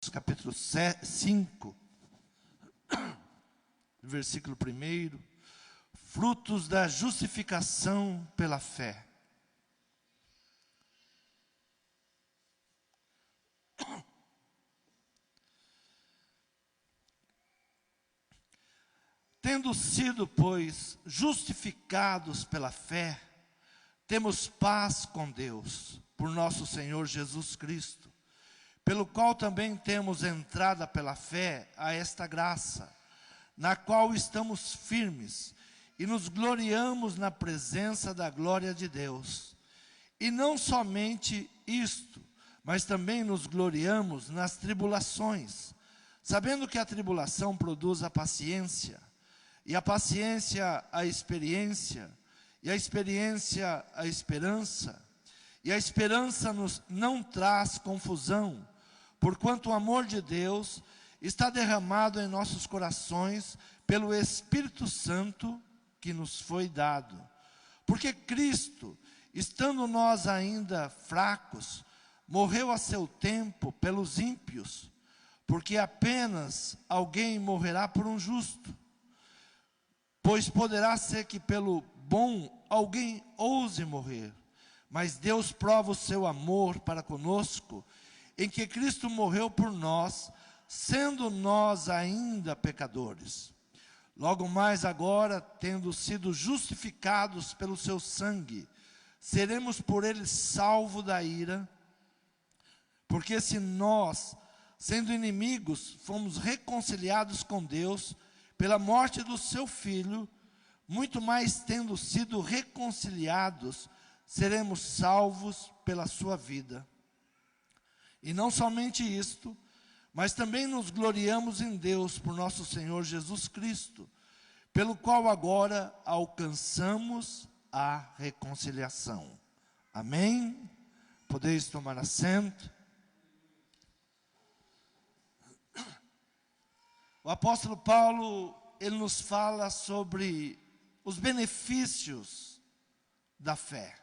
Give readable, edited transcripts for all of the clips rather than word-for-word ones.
capítulo 5, versículo 1, frutos da justificação pela fé. Tendo sido, pois, justificados pela fé, temos paz com Deus, por nosso Senhor Jesus Cristo, pelo qual também temos entrada pela fé a esta graça, na qual estamos firmes e nos gloriamos na presença da glória de Deus. E não somente isto, mas também nos gloriamos nas tribulações, sabendo que a tribulação produz a paciência, e a paciência a experiência, e a experiência a esperança, e a esperança não traz confusão, porquanto o amor de Deus está derramado em nossos corações pelo Espírito Santo que nos foi dado. Porque Cristo, estando nós ainda fracos, morreu a seu tempo pelos ímpios, porque apenas alguém morrerá por um justo. Pois poderá ser que pelo bom alguém ouse morrer, mas Deus prova o seu amor para conosco, em que Cristo morreu por nós, sendo nós ainda pecadores. Logo mais agora, tendo sido justificados pelo seu sangue, seremos por ele salvos da ira, porque se nós, sendo inimigos, fomos reconciliados com Deus, pela morte do seu Filho, muito mais tendo sido reconciliados, seremos salvos pela sua vida. E não somente isto, mas também nos gloriamos em Deus por nosso Senhor Jesus Cristo, pelo qual agora alcançamos a reconciliação. Amém? Podeis tomar assento. O apóstolo Paulo, ele nos fala sobre os benefícios da fé.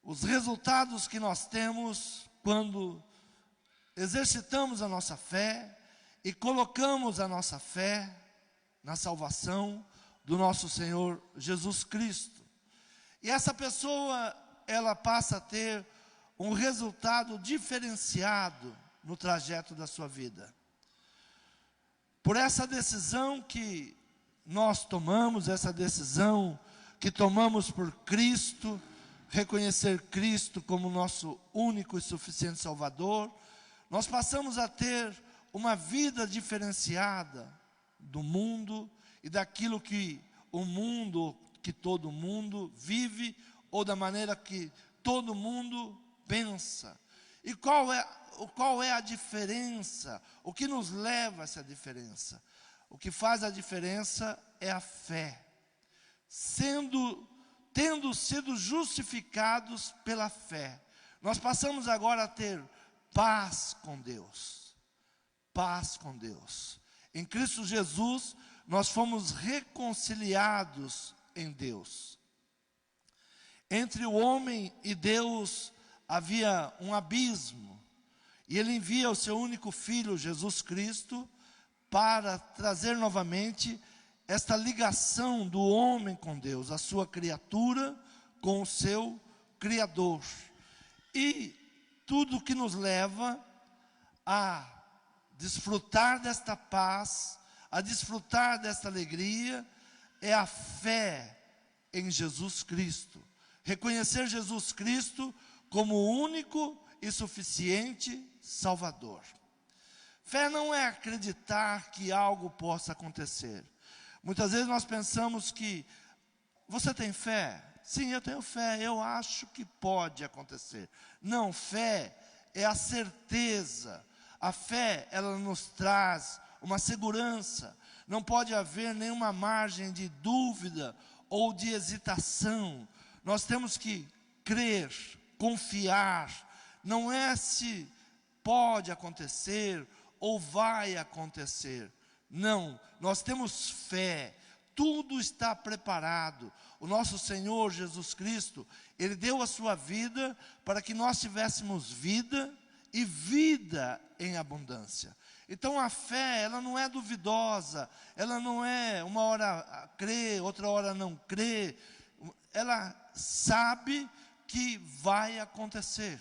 Os resultados que nós temos quando exercitamos a nossa fé e colocamos a nossa fé na salvação do nosso Senhor Jesus Cristo. E essa pessoa, ela passa a ter um resultado diferenciado no trajeto da sua vida. Por essa decisão que nós tomamos, essa decisão que tomamos por Cristo, reconhecer Cristo como nosso único e suficiente Salvador, nós passamos a ter uma vida diferenciada do mundo e daquilo que o mundo, que todo mundo vive, ou da maneira que todo mundo pensa. E qual é a diferença? O que nos leva a essa diferença? O que faz a diferença é a fé. Tendo sido justificados pela fé, nós passamos agora a ter paz com Deus. Paz com Deus. Em Cristo Jesus, nós fomos reconciliados em Deus. Entre o homem e Deus havia um abismo, e ele envia o seu único filho, Jesus Cristo, para trazer novamente esta ligação do homem com Deus, a sua criatura com o seu Criador. E tudo que nos leva a desfrutar desta paz, a desfrutar desta alegria, é a fé em Jesus Cristo. Reconhecer Jesus Cristo como o único e suficiente Salvador. Fé não é acreditar que algo possa acontecer. Muitas vezes nós pensamos que, você tem fé? Sim, eu tenho fé, eu acho que pode acontecer. Não, fé é a certeza. A fé, ela nos traz uma segurança. Não pode haver nenhuma margem de dúvida ou de hesitação. Nós temos que crer, confiar. Não é se pode acontecer ou vai acontecer. Não, nós temos fé. Tudo está preparado. O nosso Senhor Jesus Cristo, Ele deu a sua vida para que nós tivéssemos vida e vida em abundância. Então a fé, ela não é duvidosa, ela não é uma hora crer, outra hora não crer. Ela sabe que vai acontecer.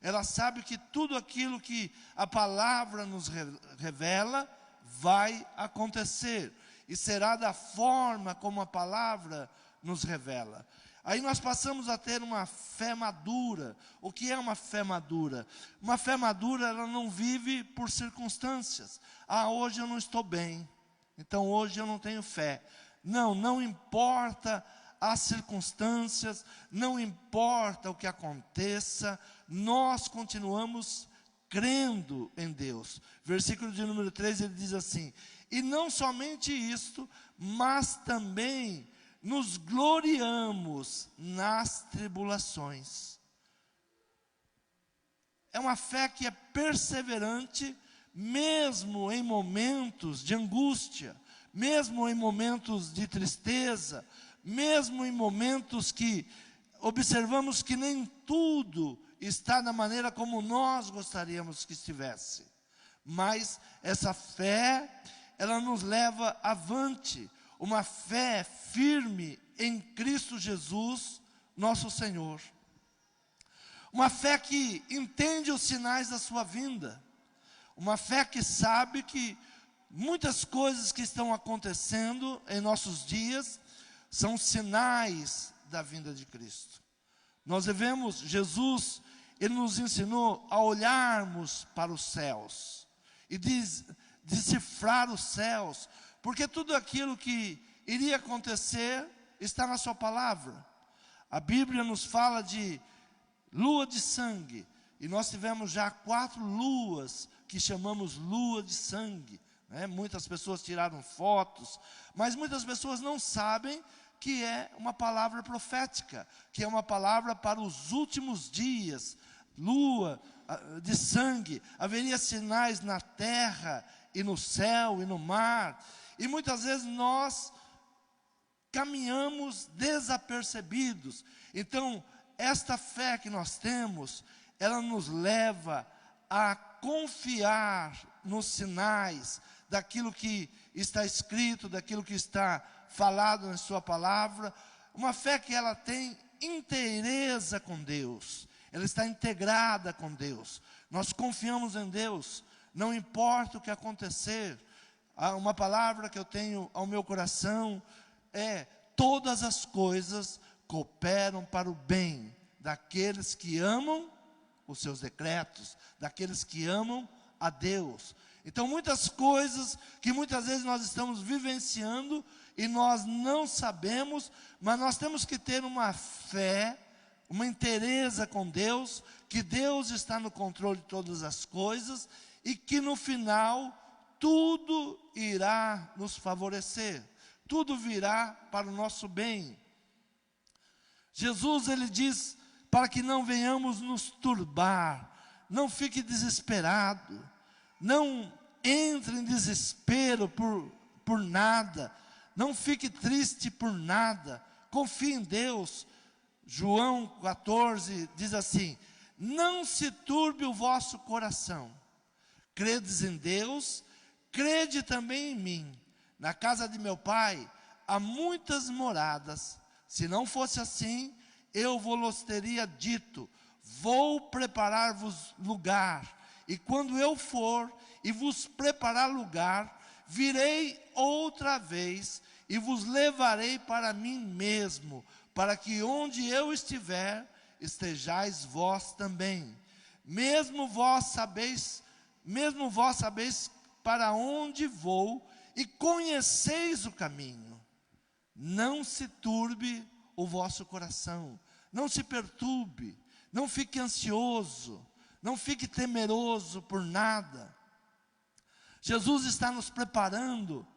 Ela sabe que tudo aquilo que a palavra nos revela vai acontecer. E será da forma como a palavra nos revela. Aí nós passamos a ter uma fé madura. O que é uma fé madura? Uma fé madura, ela não vive por circunstâncias. Ah, hoje eu não estou bem, então hoje eu não tenho fé. Não, não importa as circunstâncias, não importa o que aconteça, nós continuamos crendo em Deus. Versículo de número 3, ele diz assim: e não somente isto, mas também nos gloriamos nas tribulações. É uma fé que é perseverante, mesmo em momentos de angústia, mesmo em momentos de tristeza, mesmo em momentos que observamos que nem tudo está da maneira como nós gostaríamos que estivesse. Mas essa fé, ela nos leva avante, uma fé firme em Cristo Jesus, nosso Senhor. Uma fé que entende os sinais da sua vinda. Uma fé que sabe que muitas coisas que estão acontecendo em nossos dias são sinais da vinda de Cristo. Nós devemos, Jesus, ele nos ensinou a olharmos para os céus e decifrar os céus, porque tudo aquilo que iria acontecer está na sua palavra. A Bíblia nos fala de lua de sangue, e nós tivemos já 4 luas que chamamos lua de sangue, né? Muitas pessoas tiraram fotos, mas muitas pessoas não sabem que é uma palavra profética, que é uma palavra para os últimos dias. Lua de sangue, haveria sinais na terra e no céu e no mar, e muitas vezes nós caminhamos desapercebidos. Então, esta fé que nós temos, ela nos leva a confiar nos sinais daquilo que está escrito, daquilo que está falado na sua palavra. Uma fé que ela tem inteireza com Deus, ela está integrada com Deus. Nós confiamos em Deus, não importa o que acontecer. Uma palavra que eu tenho ao meu coração é: todas as coisas cooperam para o bem daqueles que amam os seus decretos, daqueles que amam a Deus. Então, muitas coisas que muitas vezes nós estamos vivenciando e nós não sabemos, mas nós temos que ter uma fé, uma inteireza com Deus, que Deus está no controle de todas as coisas e que no final tudo irá nos favorecer, tudo virá para o nosso bem. Jesus, ele diz para que não venhamos nos turbar, não fique desesperado, não entre em desespero por nada, não fique triste por nada, confie em Deus. João 14 diz assim: não se turbe o vosso coração, credes em Deus, crede também em mim. Na casa de meu pai há muitas moradas, se não fosse assim, eu vos teria dito, vou preparar-vos lugar, e quando eu for e vos preparar lugar, virei outra vez e vos levarei para mim mesmo, para que onde eu estiver, estejais vós também. Mesmo vós sabeis para onde vou, e conheceis o caminho. Não se turbe o vosso coração, não se perturbe, não fique ansioso, não fique temeroso por nada. Jesus está nos preparando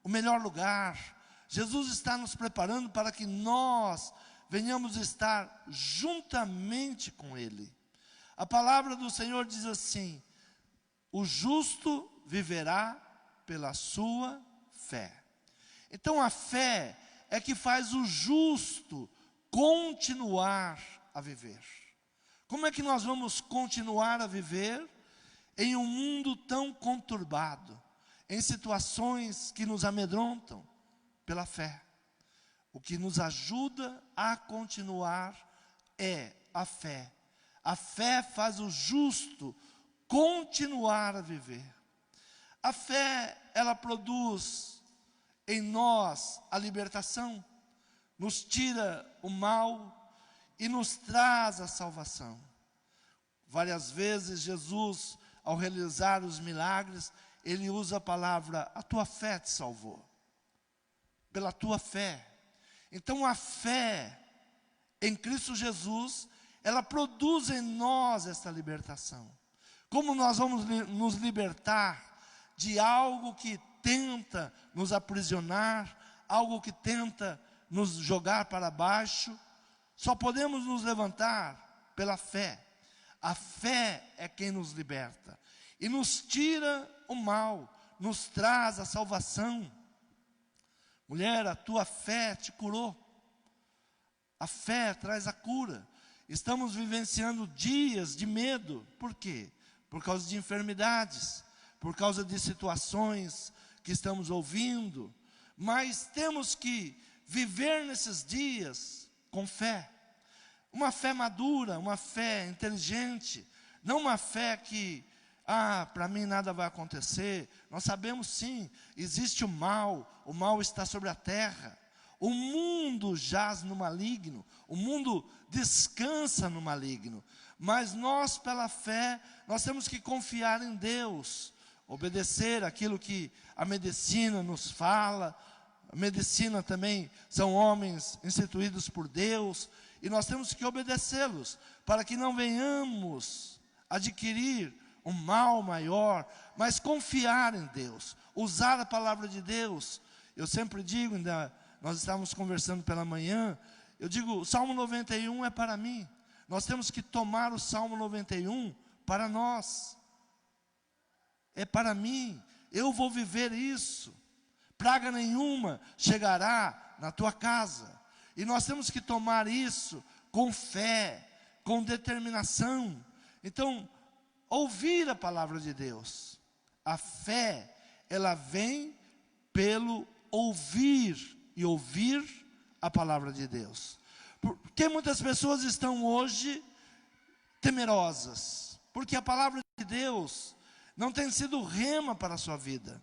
o melhor lugar. Jesus está nos preparando para que nós venhamos estar juntamente com Ele. A palavra do Senhor diz assim: o justo viverá pela sua fé. Então a fé é que faz o justo continuar a viver, Como é que nós vamos continuar a viver em um mundo tão conturbado, em situações que nos amedrontam? Pela fé. O que nos ajuda a continuar é a fé. A fé faz o justo continuar a viver. A fé, ela produz em nós a libertação, nos tira o mal e nos traz a salvação. Várias vezes Jesus, ao realizar os milagres, ele usa a palavra: a tua fé te salvou. Pela tua fé. Então a fé em Cristo Jesus, ela produz em nós esta libertação. Como nós vamos nos libertar de algo que tenta nos aprisionar, algo que tenta nos jogar para baixo? Só podemos nos levantar pela fé. A fé é quem nos liberta e nos tira o mal, nos traz a salvação. Mulher, a tua fé te curou. A fé traz a cura. Estamos vivenciando dias de medo. Por quê? Por causa de enfermidades, por causa de situações que estamos ouvindo. Mas temos que viver nesses dias com fé. Uma fé madura, uma fé inteligente. Não uma fé que, para mim nada vai acontecer. Nós sabemos sim, existe o mal está sobre a terra. O mundo jaz no maligno, o mundo descansa no maligno. Mas nós, pela fé, nós temos que confiar em Deus, obedecer aquilo que a medicina nos fala. A medicina também são homens instituídos por Deus, e nós temos que obedecê-los, para que não venhamos adquirir um mal maior, mas confiar em Deus, usar a palavra de Deus. Eu sempre digo, nós estávamos conversando pela manhã, eu digo, o Salmo 91 é para mim. Nós temos que tomar o Salmo 91 para nós. É para mim, eu vou viver isso. Praga nenhuma chegará na tua casa. E nós temos que tomar isso com fé, com determinação. Então, ouvir a palavra de Deus. A fé, ela vem pelo ouvir, e ouvir a palavra de Deus. Porque muitas pessoas estão hoje temerosas, porque a palavra de Deus não tem sido rema para a sua vida.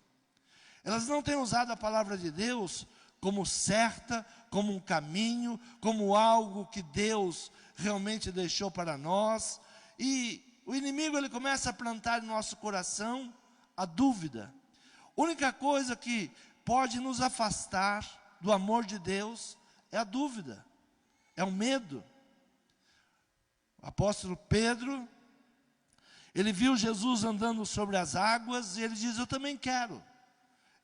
Elas não têm usado a palavra de Deus como certa, como um caminho, como algo que Deus realmente deixou para nós. E o inimigo, ele começa a plantar em nosso coração a dúvida. A única coisa que pode nos afastar do amor de Deus é a dúvida, é o medo. O apóstolo Pedro, ele viu Jesus andando sobre as águas e ele diz: eu também quero.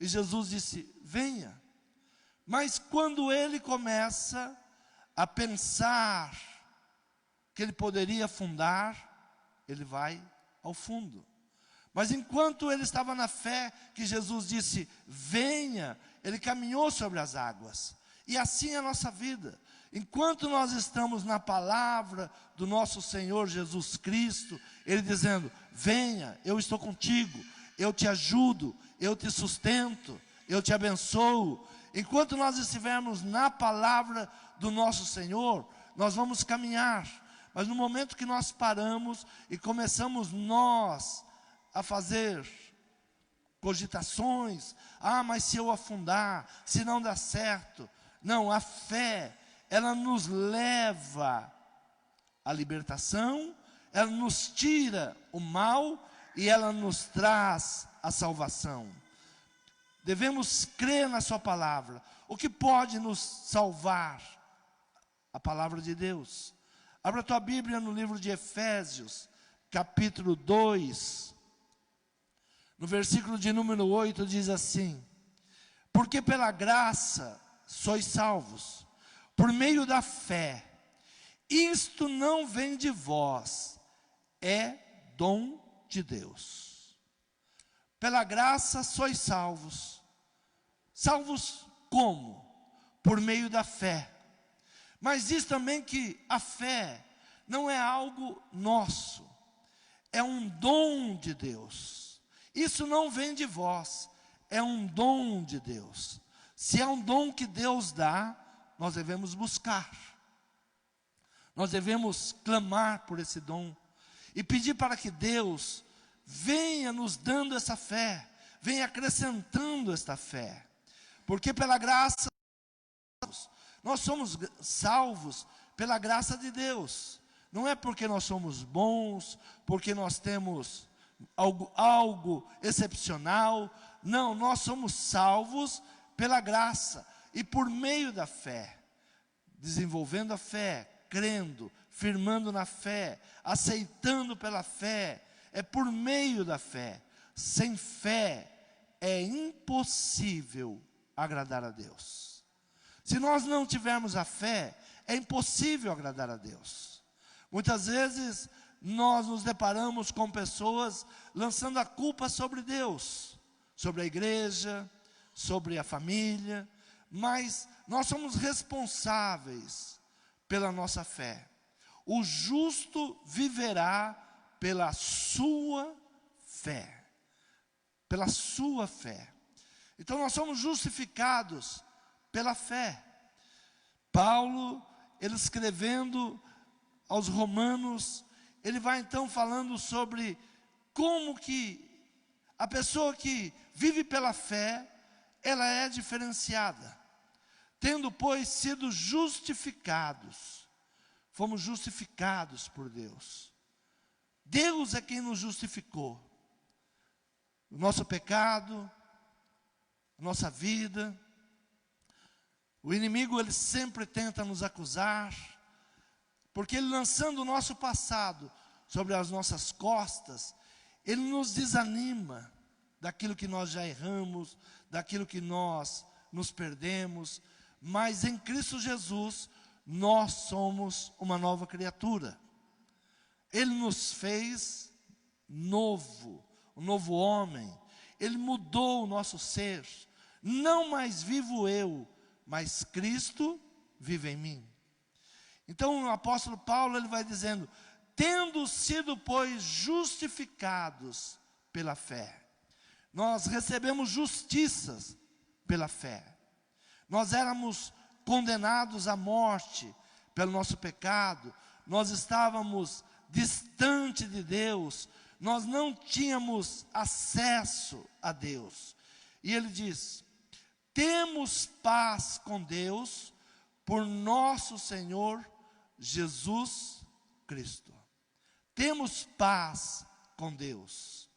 E Jesus disse: venha. Mas quando ele começa a pensar que ele poderia afundar, ele vai ao fundo. Mas enquanto ele estava na fé, que Jesus disse: venha, ele caminhou sobre as águas. E assim é a nossa vida. Enquanto nós estamos na palavra do nosso Senhor Jesus Cristo, Ele dizendo: venha, eu estou contigo, eu te ajudo, eu te sustento, eu te abençoo. Enquanto nós estivermos na palavra do nosso Senhor, nós vamos caminhar. Mas no momento que nós paramos e começamos nós a fazer cogitações: mas se eu afundar, se não dá certo. Não, a fé, ela nos leva à libertação, ela nos tira o mal e ela nos traz a salvação. Devemos crer na sua palavra. O que pode nos salvar? A palavra de Deus. Abra a tua Bíblia no livro de Efésios, capítulo 2. No versículo de número 8 diz assim: porque pela graça sois salvos, por meio da fé. Isto não vem de vós, é dom de Deus. Pela graça sois salvos. Salvos como? Por meio da fé. Mas diz também que a fé não é algo nosso, é um dom de Deus. Isso não vem de vós, é um dom de Deus. Se é um dom que Deus dá, nós devemos buscar. Nós devemos clamar por esse dom e pedir para que Deus venha nos dando essa fé, venha acrescentando esta fé. Porque pela graça, nós somos salvos pela graça de Deus. Não é porque nós somos bons, porque nós temos algo excepcional. Não, nós somos salvos pela graça e por meio da fé. Desenvolvendo a fé, crendo, firmando na fé, aceitando pela fé. É por meio da fé. Sem fé é impossível agradar a Deus. Se nós não tivermos a fé, é impossível agradar a Deus. Muitas vezes nós nos deparamos com pessoas lançando a culpa sobre Deus, sobre a igreja, sobre a família, mas nós somos responsáveis pela nossa fé. O justo viverá pela sua fé. Pela sua fé. Então nós somos justificados pela fé. Paulo, ele escrevendo aos Romanos, ele vai então falando sobre como que a pessoa que vive pela fé, ela é diferenciada. Tendo, pois, sido justificados, fomos justificados por Deus. Deus é quem nos justificou. O nosso pecado, a nossa vida. O inimigo, ele sempre tenta nos acusar, porque ele, lançando o nosso passado sobre as nossas costas, ele nos desanima daquilo que nós já erramos, daquilo que nós nos perdemos. Mas em Cristo Jesus, nós somos uma nova criatura. Ele nos fez novo, um novo homem. Ele mudou o nosso ser. Não mais vivo eu, mas Cristo vive em mim. Então o apóstolo Paulo, ele vai dizendo: tendo sido, pois, justificados pela fé. Nós recebemos justiças pela fé. Nós éramos condenados à morte pelo nosso pecado. Nós estávamos distante de Deus. Nós não tínhamos acesso a Deus. E ele diz: temos paz com Deus por nosso Senhor Jesus Cristo. Temos paz com Deus,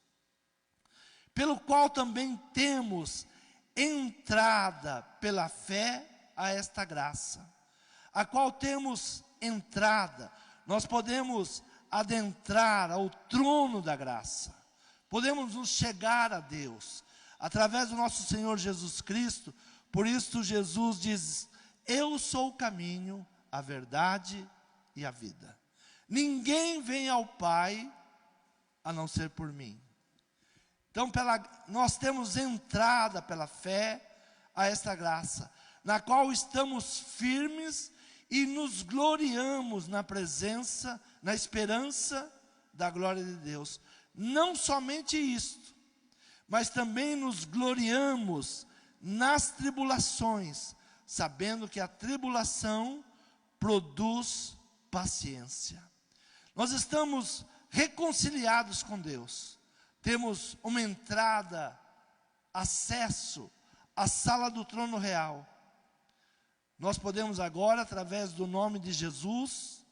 pelo qual também temos entrada pela fé a esta graça, a qual temos entrada. Nós podemos adentrar ao trono da graça, podemos nos chegar a Deus, através do nosso Senhor Jesus Cristo. Por isso Jesus diz: eu sou o caminho, a verdade e a vida. Ninguém vem ao Pai a não ser por mim. Então nós temos entrada pela fé a esta graça, na qual estamos firmes e nos gloriamos na presença, na esperança da glória de Deus. Não somente isto, mas também nos gloriamos nas tribulações, sabendo que a tribulação produz paciência. Nós estamos reconciliados com Deus. Temos uma entrada, acesso à sala do trono real. Nós podemos agora, através do nome de Jesus,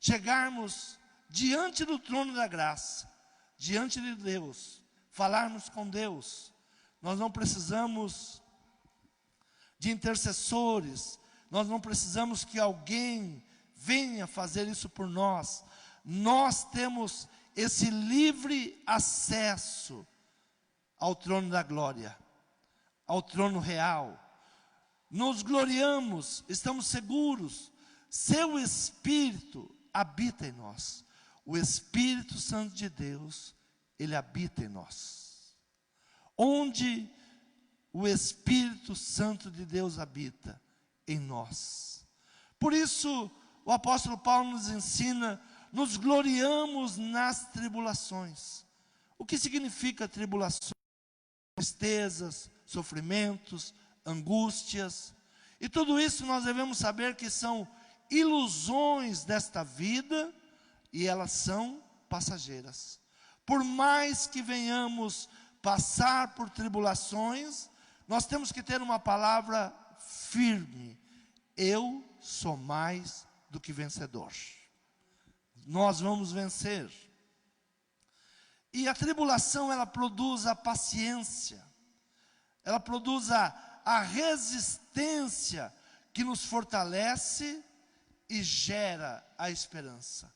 chegarmos diante do trono da graça, diante de Deus, falarmos com Deus. Nós não precisamos de intercessores, nós não precisamos que alguém venha fazer isso por nós. Nós temos esse livre acesso ao trono da glória, ao trono real. Nos gloriamos, estamos seguros. Seu Espírito habita em nós. O Espírito Santo de Deus, ele habita em nós. Onde o Espírito Santo de Deus habita? Em nós. Por isso, o apóstolo Paulo nos ensina: nos gloriamos nas tribulações. O que significa tribulações? Tristezas, sofrimentos, angústias. E tudo isso nós devemos saber que são ilusões desta vida e elas são passageiras. Por mais que venhamos passar por tribulações, nós temos que ter uma palavra firme: eu sou mais do que vencedor. Nós vamos vencer. E a tribulação, ela produz a paciência, ela produz a resistência que nos fortalece e gera a esperança.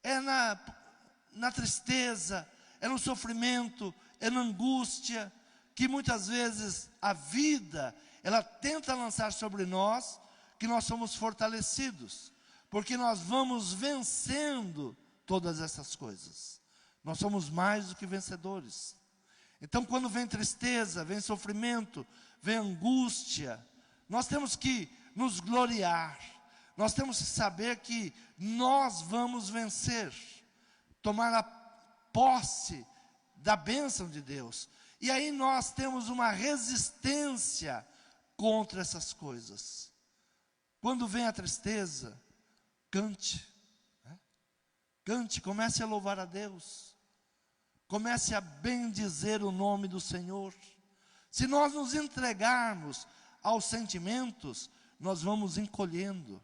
É na tristeza, é no sofrimento, é na angústia, que muitas vezes a vida, ela tenta lançar sobre nós, que nós somos fortalecidos, porque nós vamos vencendo todas essas coisas. Nós somos mais do que vencedores. Então, quando vem tristeza, vem sofrimento, vem angústia, nós temos que nos gloriar. Nós temos que saber que nós vamos vencer, tomar a posse da bênção de Deus. E aí nós temos uma resistência contra essas coisas. Quando vem a tristeza, cante. Cante, comece a louvar a Deus. Comece a bendizer o nome do Senhor. Se nós nos entregarmos aos sentimentos, nós vamos encolhendo.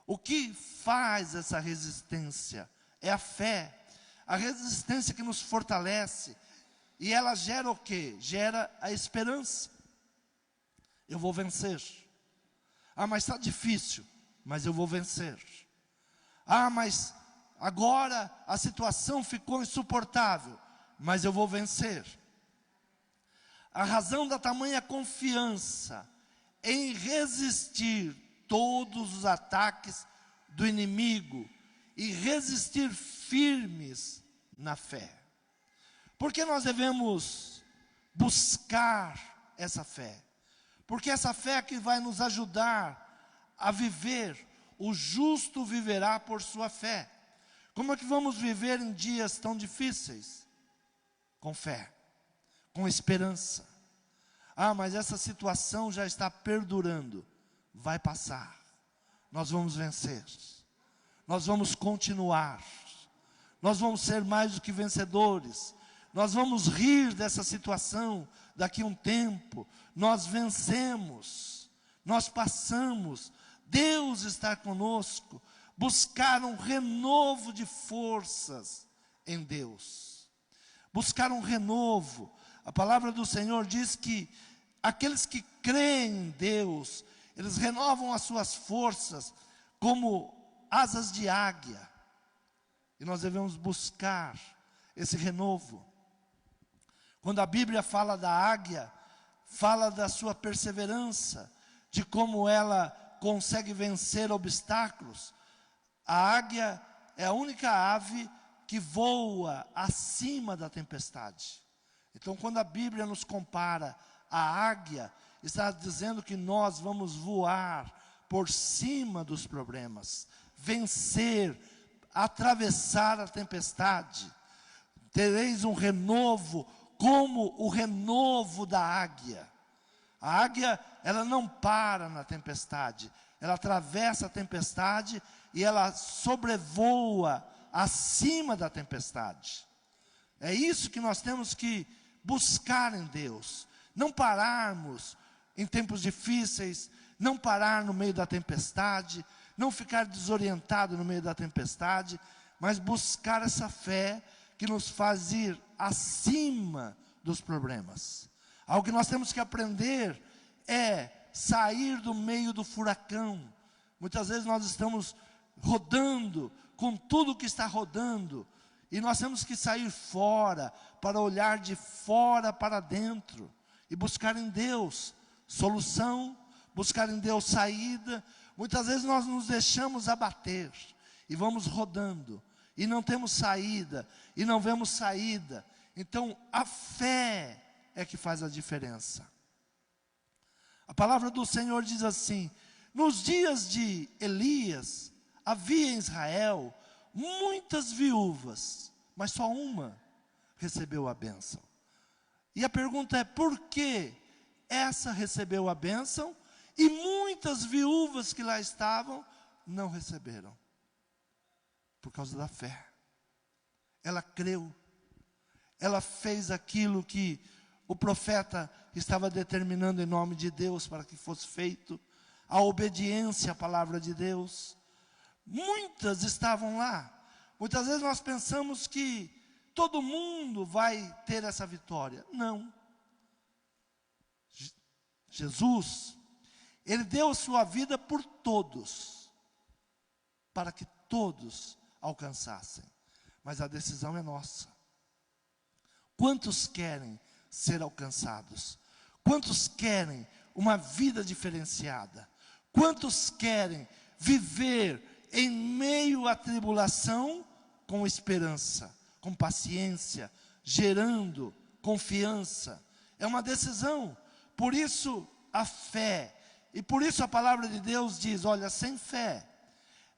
O que faz essa resistência? É a fé. A resistência que nos fortalece. E ela gera o quê? Gera a esperança. Eu vou vencer. Ah, mas está difícil. Mas eu vou vencer. Ah, mas agora a situação ficou insuportável. Mas eu vou vencer. A razão da tamanha confiança em resistir todos os ataques do inimigo e resistir firmes na fé. Por que nós devemos buscar essa fé? Porque essa fé é que vai nos ajudar a viver. O justo viverá por sua fé. Como é que vamos viver em dias tão difíceis? Com fé, com esperança. Ah, mas essa situação já está perdurando. Vai passar. Nós vamos vencer. Nós vamos continuar. Nós vamos ser mais do que vencedores. Nós vamos rir dessa situação daqui a um tempo. Nós vencemos. Nós passamos. Deus está conosco. Buscar um renovo de forças em Deus. Buscar um renovo. A palavra do Senhor diz que aqueles que creem em Deus, eles renovam as suas forças como asas de águia. E nós devemos buscar esse renovo. Quando a Bíblia fala da águia, fala da sua perseverança, de como ela consegue vencer obstáculos. A águia é a única ave que voa acima da tempestade. Então, quando a Bíblia nos compara à águia, está dizendo que nós vamos voar por cima dos problemas, vencer, atravessar a tempestade. Tereis um renovo, como o renovo da águia. A águia, ela não para na tempestade, ela atravessa a tempestade e ela sobrevoa acima da tempestade. É isso que nós temos que buscar em Deus. Não pararmos em tempos difíceis, não parar no meio da tempestade, não ficar desorientado no meio da tempestade, mas buscar essa fé que nos faz ir acima dos problemas. Algo que nós temos que aprender é sair do meio do furacão. Muitas vezes nós estamos rodando com tudo que está rodando, e nós temos que sair fora, para olhar de fora para dentro, e buscar em Deus solução, buscar em Deus saída. Muitas vezes nós nos deixamos abater, e vamos rodando, e não temos saída, e não vemos saída. Então a fé é que faz a diferença. A palavra do Senhor diz assim: nos dias de Elias, havia em Israel muitas viúvas, mas só uma recebeu a bênção. E a pergunta é, por que essa recebeu a bênção e muitas viúvas que lá estavam não receberam? Por causa da fé. Ela creu. Ela fez aquilo que o profeta estava determinando em nome de Deus para que fosse feito. A obediência à palavra de Deus. Muitas estavam lá. Muitas vezes nós pensamos que todo mundo vai ter essa vitória. Não. Jesus, Ele deu a sua vida por todos, para que todos alcançassem. Mas a decisão é nossa. Quantos querem ser alcançados? Quantos querem uma vida diferenciada? Quantos querem viver em meio à tribulação com esperança, com paciência, gerando confiança? É uma decisão. Por isso a fé, e por isso a palavra de Deus diz, olha, sem fé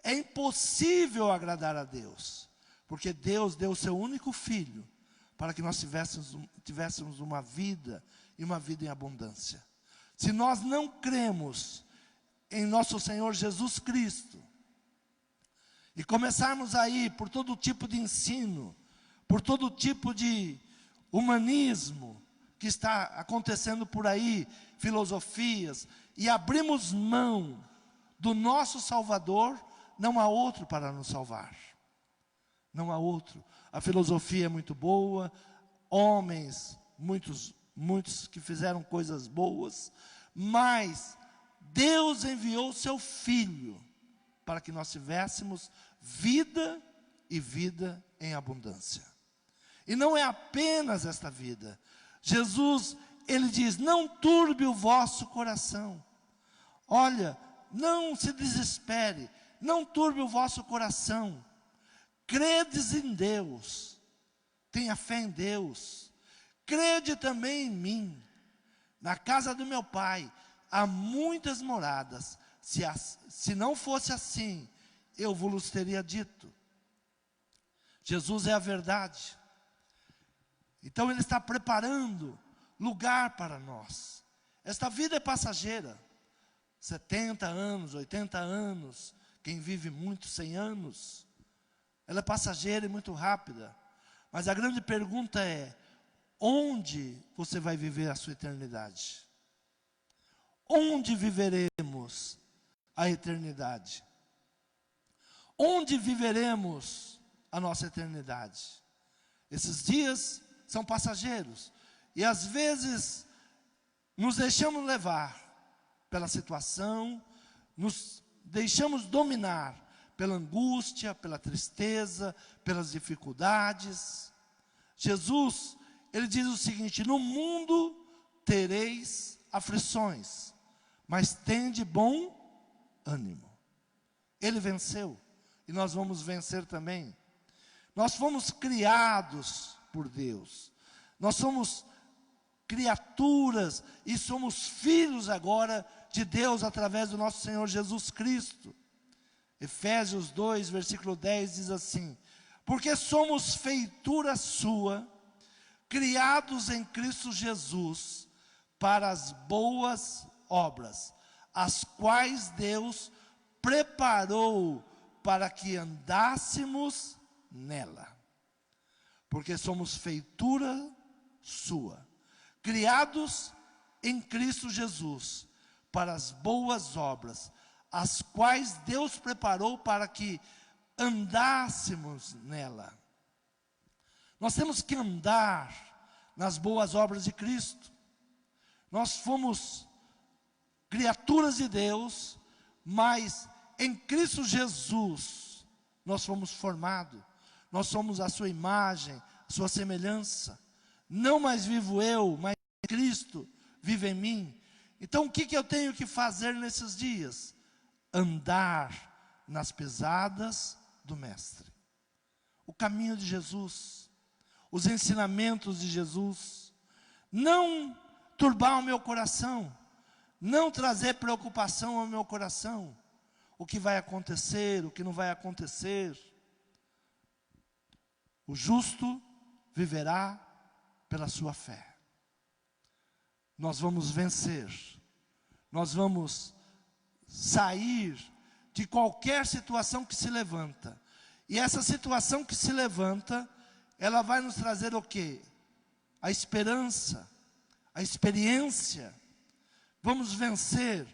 é impossível agradar a Deus, porque Deus deu o seu único filho, para que nós tivéssemos uma vida, e uma vida em abundância. Se nós não cremos em nosso Senhor Jesus Cristo, e começarmos a ir por todo tipo de ensino, por todo tipo de humanismo, que está acontecendo por aí, filosofias, e abrimos mão do nosso Salvador, não há outro para nos salvar. Não há outro. A filosofia é muito boa, homens, muitos que fizeram coisas boas, mas Deus enviou o seu Filho para que nós tivéssemos vida e vida em abundância. E não é apenas esta vida. Jesus, Ele diz, não turbe o vosso coração. Olha, não se desespere, não turbe o vosso coração. Credes em Deus, tenha fé em Deus, crede também em mim. Na casa do meu Pai há muitas moradas, se não fosse assim, eu vos teria dito. Jesus é a verdade. Então Ele está preparando lugar para nós. Esta vida é passageira. 70 anos, 80 anos, quem vive muito, 100 anos. Ela é passageira e muito rápida. Mas a grande pergunta é, onde você vai viver a sua eternidade? Onde viveremos a eternidade? Onde viveremos a nossa eternidade? Esses dias são passageiros. E às vezes nos deixamos levar pela situação, nos deixamos dominar pela angústia, pela tristeza, pelas dificuldades. Jesus, Ele diz o seguinte, no mundo tereis aflições, mas tende bom ânimo. Ele venceu, e nós vamos vencer também. Nós fomos criados por Deus, nós somos criaturas, e somos filhos agora de Deus, através do nosso Senhor Jesus Cristo. Efésios 2, versículo 10 diz assim, porque somos feitura sua, criados em Cristo Jesus, para as boas obras, as quais Deus preparou para que andássemos nela. Porque somos feitura sua, criados em Cristo Jesus, para as boas obras, as quais Deus preparou para que andássemos nela. Nós temos que andar nas boas obras de Cristo. Nós fomos criaturas de Deus, mas em Cristo Jesus nós fomos formados. Nós somos a sua imagem, a sua semelhança. Não mais vivo eu, mas Cristo vive em mim. Então o que eu tenho que fazer nesses dias? Andar nas pisadas do Mestre. O caminho de Jesus, os ensinamentos de Jesus. Não turbar o meu coração, não trazer preocupação ao meu coração. O que vai acontecer, o que não vai acontecer. O justo viverá pela sua fé. Nós vamos vencer. Nós vamos sair de qualquer situação que se levanta. E essa situação que se levanta, ela vai nos trazer o quê? A esperança, a experiência. Vamos vencer.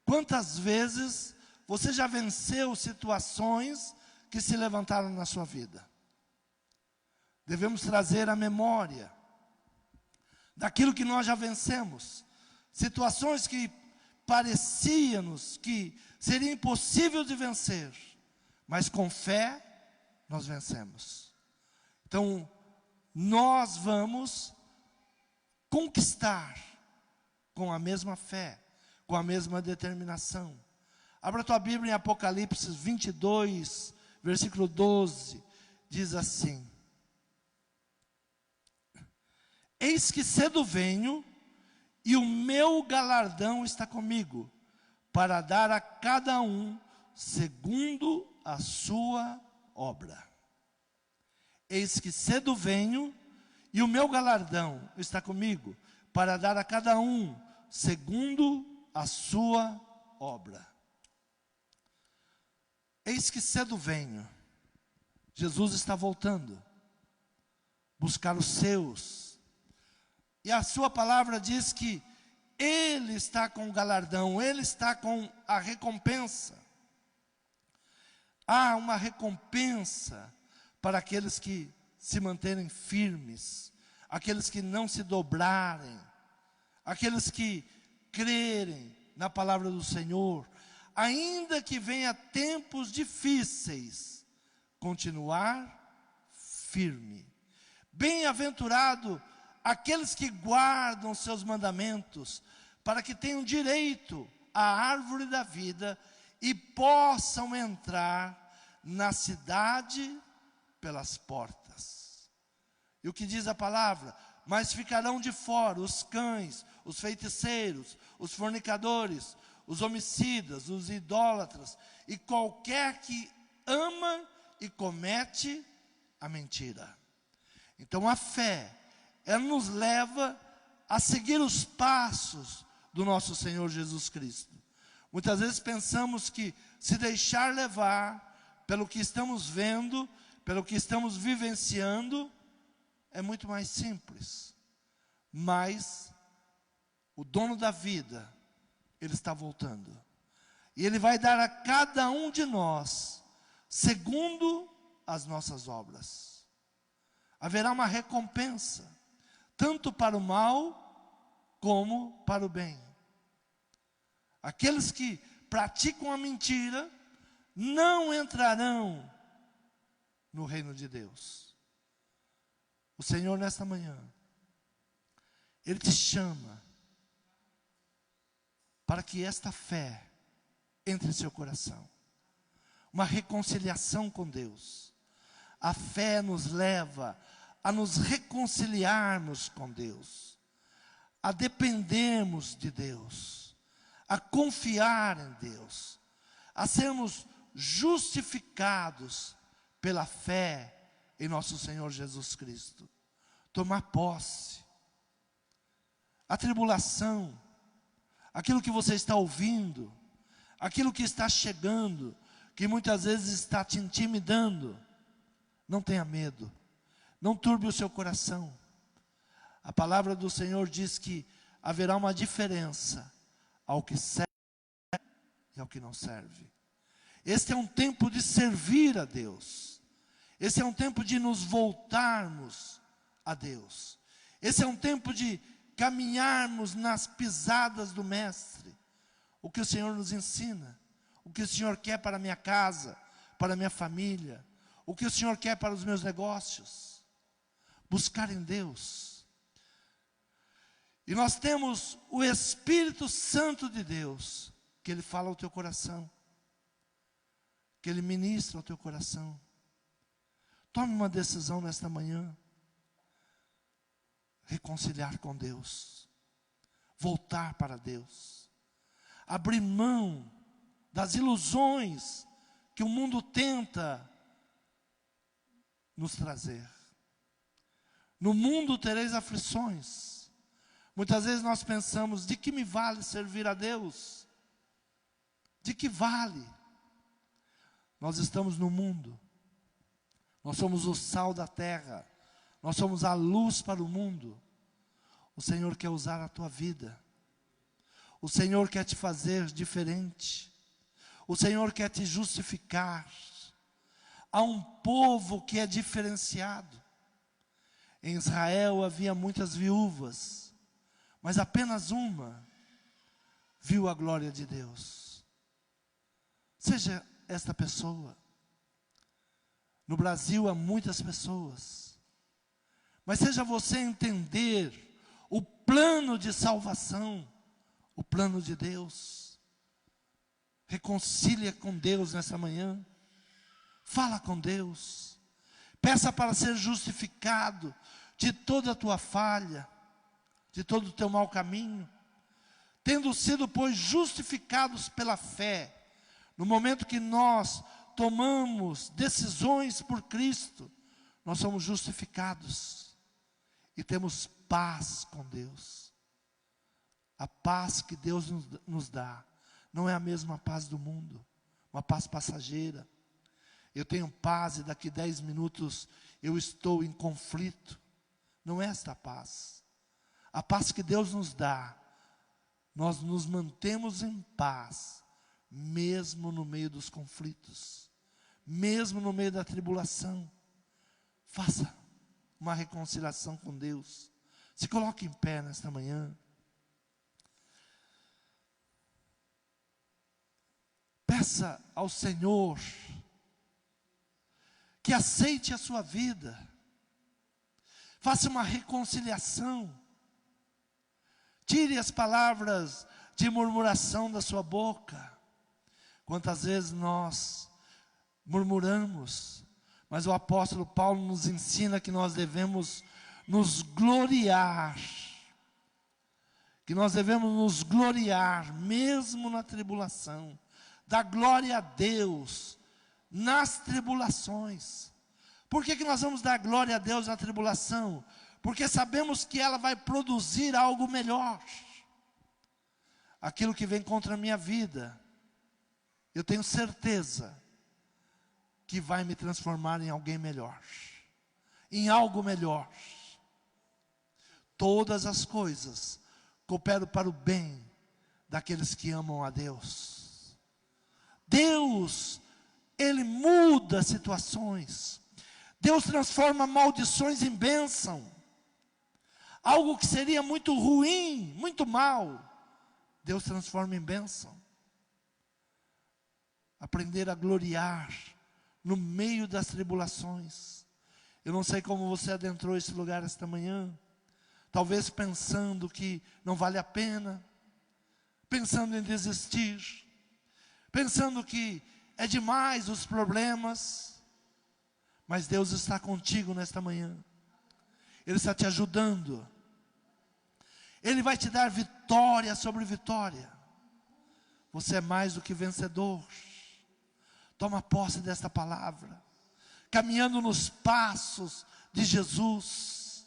Quantas vezes você já venceu situações que se levantaram na sua vida? Devemos trazer a memória daquilo que nós já vencemos. Situações que parecia-nos que seria impossível de vencer, mas com fé nós vencemos. Então, nós vamos conquistar com a mesma fé, com a mesma determinação. Abra a tua Bíblia em Apocalipse 22, versículo 12, diz assim: Eis que cedo venho, e o meu galardão está comigo, para dar a cada um segundo a sua obra. Eis que cedo venho, e o meu galardão está comigo, para dar a cada um segundo a sua obra. Eis que cedo venho. Jesus está voltando, buscar os seus. E a sua palavra diz que Ele está com o galardão, Ele está com a recompensa. Há uma recompensa para aqueles que se manterem firmes, aqueles que não se dobrarem, aqueles que crerem na palavra do Senhor, ainda que venha tempos difíceis, continuar firme. Bem-aventurado aqueles que guardam seus mandamentos, para que tenham direito à árvore da vida e possam entrar na cidade pelas portas. E o que diz a palavra? Mas ficarão de fora os cães, os feiticeiros, os fornicadores, os homicidas, os idólatras, e qualquer que ama e comete a mentira. Então a fé, ela nos leva a seguir os passos do nosso Senhor Jesus Cristo. Muitas vezes pensamos que se deixar levar pelo que estamos vendo, pelo que estamos vivenciando, é muito mais simples. Mas o dono da vida, Ele está voltando. E Ele vai dar a cada um de nós, segundo as nossas obras. Haverá uma recompensa, tanto para o mal, como para o bem. Aqueles que praticam a mentira, não entrarão no reino de Deus. O Senhor, nesta manhã, Ele te chama, para que esta fé entre em seu coração. Uma reconciliação com Deus. A fé nos leva a nos reconciliarmos com Deus, a dependermos de Deus, a confiar em Deus, a sermos justificados pela fé em nosso Senhor Jesus Cristo. Tomar posse. A tribulação, aquilo que você está ouvindo, aquilo que está chegando, que muitas vezes está te intimidando, não tenha medo. Não turbe o seu coração. A palavra do Senhor diz que haverá uma diferença ao que serve e ao que não serve. Este é um tempo de servir a Deus. Esse é um tempo de nos voltarmos a Deus. Esse é um tempo de caminharmos nas pisadas do Mestre. O que o Senhor nos ensina, o que o Senhor quer para a minha casa, para a minha família, o que o Senhor quer para os meus negócios. Buscar em Deus. E nós temos o Espírito Santo de Deus, que Ele fala ao teu coração, que Ele ministra ao teu coração. Tome uma decisão nesta manhã. Reconciliar com Deus. Voltar para Deus. Abrir mão das ilusões que o mundo tenta nos trazer. No mundo tereis aflições. Muitas vezes nós pensamos, de que me vale servir a Deus? De que vale? Nós estamos no mundo. Nós somos o sal da terra. Nós somos a luz para o mundo. O Senhor quer usar a tua vida. O Senhor quer te fazer diferente. O Senhor quer te justificar. Há um povo que é diferenciado. Em Israel havia muitas viúvas, mas apenas uma viu a glória de Deus. Seja esta pessoa. No Brasil há muitas pessoas, mas seja você entender o plano de salvação, o plano de Deus. Reconcilia com Deus nessa manhã. Fala com Deus. Peça para ser justificado de toda a tua falha, de todo o teu mau caminho. Tendo sido, pois, justificados pela fé, no momento que nós tomamos decisões por Cristo, nós somos justificados e temos paz com Deus. A paz que Deus nos dá não é a mesma paz do mundo, uma paz passageira. Eu tenho paz e daqui 10 minutos eu estou em conflito. Não é esta paz. A paz que Deus nos dá, nós nos mantemos em paz, mesmo no meio dos conflitos, mesmo no meio da tribulação. Faça uma reconciliação com Deus. Se coloque em pé nesta manhã. Peça ao Senhor que aceite a sua vida. Faça uma reconciliação. Tire as palavras de murmuração da sua boca. Quantas vezes nós murmuramos, mas o apóstolo Paulo nos ensina que nós devemos nos gloriar. Que nós devemos nos gloriar, mesmo na tribulação. Dar glória a Deus nas tribulações. Por que nós vamos dar glória a Deus na tribulação? Porque sabemos que ela vai produzir algo melhor. Aquilo que vem contra a minha vida, eu tenho certeza que vai me transformar em alguém melhor, em algo melhor. Todas as coisas cooperam para o bem daqueles que amam a Deus. Deus, Ele muda situações. Deus transforma maldições em bênção. Algo que seria muito ruim, muito mal, Deus transforma em bênção. Aprender a gloriar no meio das tribulações. Eu não sei como você adentrou esse lugar esta manhã. Talvez pensando que não vale a pena, pensando em desistir, pensando que é demais os problemas. Mas Deus está contigo nesta manhã. Ele está te ajudando. Ele vai te dar vitória sobre vitória. Você é mais do que vencedor. Toma posse desta palavra. Caminhando nos passos de Jesus.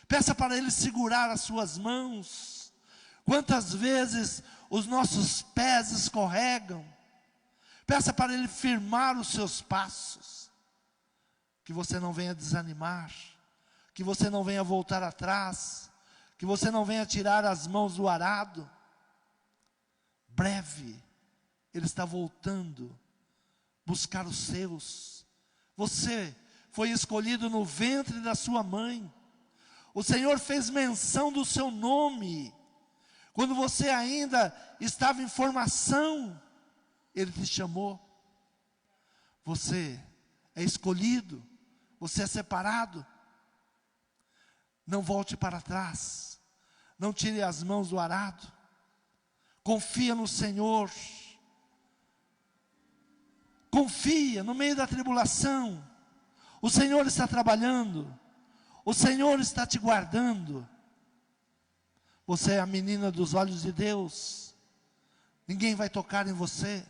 Peça para Ele segurar as suas mãos. Quantas vezes os nossos pés escorregam. Peça para Ele firmar os seus passos. Que você não venha desanimar, que você não venha voltar atrás, que você não venha tirar as mãos do arado. Breve, Ele está voltando, buscar os seus. Você foi escolhido no ventre da sua mãe. O Senhor fez menção do seu nome. Quando você ainda estava em formação, Ele te chamou. Você é escolhido. Você é separado. Não volte para trás. Não tire as mãos do arado. Confia no Senhor. Confia no meio da tribulação. O Senhor está trabalhando. O Senhor está te guardando. Você é a menina dos olhos de Deus. Ninguém vai tocar em você.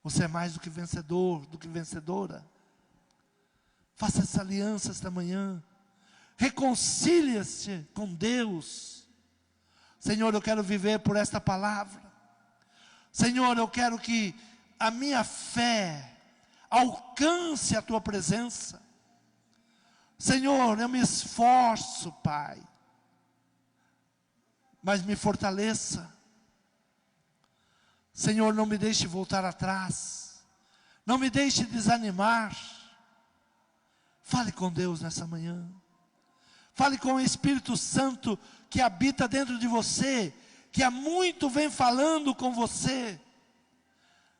Você é mais do que vencedor, do que vencedora. Faça essa aliança esta manhã. Reconcilie-se com Deus. Senhor, eu quero viver por esta palavra. Senhor, eu quero que a minha fé alcance a tua presença. Senhor, eu me esforço, Pai, mas me fortaleça. Senhor, não me deixe voltar atrás. Não me deixe desanimar. Fale com Deus nessa manhã. Fale com o Espírito Santo que habita dentro de você, que há muito vem falando com você.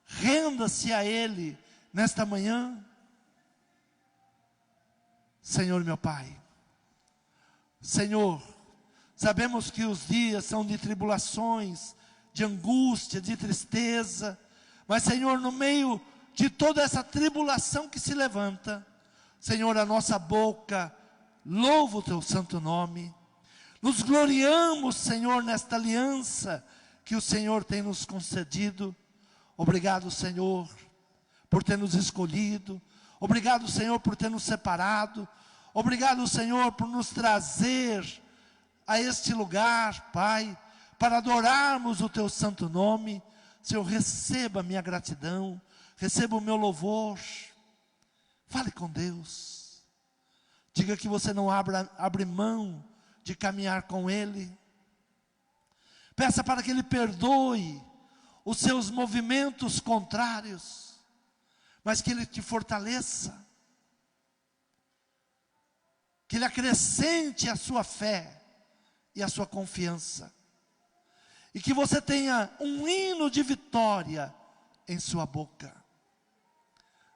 Renda-se a Ele nesta manhã. Senhor meu Pai, Senhor, sabemos que os dias são de tribulações, de angústia, de tristeza, mas Senhor, no meio de toda essa tribulação que se levanta, Senhor, a nossa boca louva o Teu santo nome. Nos gloriamos, Senhor, nesta aliança que o Senhor tem nos concedido. Obrigado, Senhor, por ter nos escolhido. Obrigado, Senhor, por ter nos separado. Obrigado, Senhor, por nos trazer a este lugar, Pai, para adorarmos o Teu santo nome. Senhor, receba a minha gratidão, receba o meu louvor. Fale com Deus. Diga que você não abre mão de caminhar com Ele. Peça para que Ele perdoe os seus movimentos contrários, mas que Ele te fortaleça, que Ele acrescente a sua fé e a sua confiança, e que você tenha um hino de vitória em sua boca.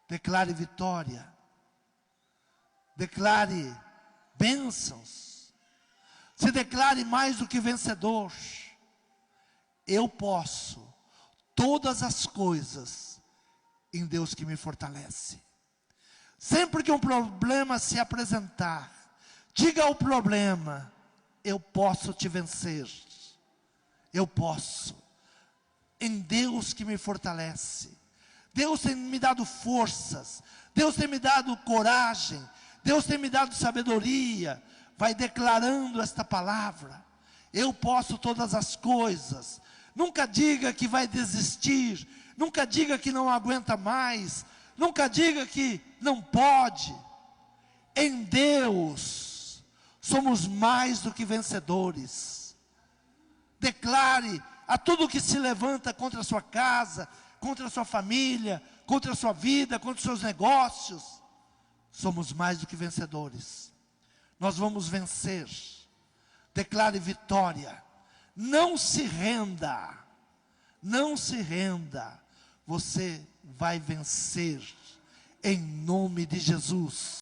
Declare vitória, declare bênçãos, se declare mais do que vencedor. Eu posso todas as coisas em Deus que me fortalece. Sempre que um problema se apresentar, diga ao problema: eu posso te vencer. Eu posso, em Deus que me fortalece. Deus tem me dado forças, Deus tem me dado coragem, Deus tem me dado sabedoria. Vai declarando esta palavra: eu posso todas as coisas. Nunca diga que vai desistir, nunca diga que não aguenta mais, nunca diga que não pode. Em Deus somos mais do que vencedores. Declare a tudo que se levanta contra a sua casa, contra a sua família, contra a sua vida, contra os seus negócios: somos mais do que vencedores. Nós vamos vencer. Declare vitória. Não se renda. Não se renda. Você vai vencer em nome de Jesus.